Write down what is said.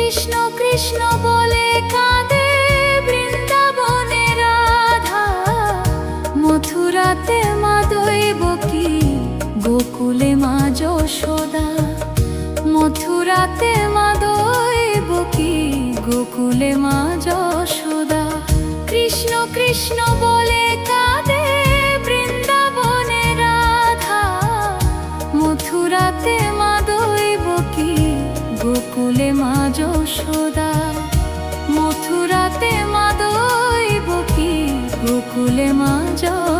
কৃষ্ণ কৃষ্ণ বলে কাঁদে বৃন্দাবনে রাধা, মথুরাতে মা দৈবকী, গোকুলে মা যশোদা। মথুরাতে মা দৈবকী, গোকুলে মা যশোদা। কৃষ্ণ কৃষ্ণ বলে কাঁদে বৃন্দাবনে রাধা, মথুরাতে মা দৈবকী, গোকুলে মা যশোদা। মথুরাতে মা দৈবকী, গোকুলে মা যশোদা।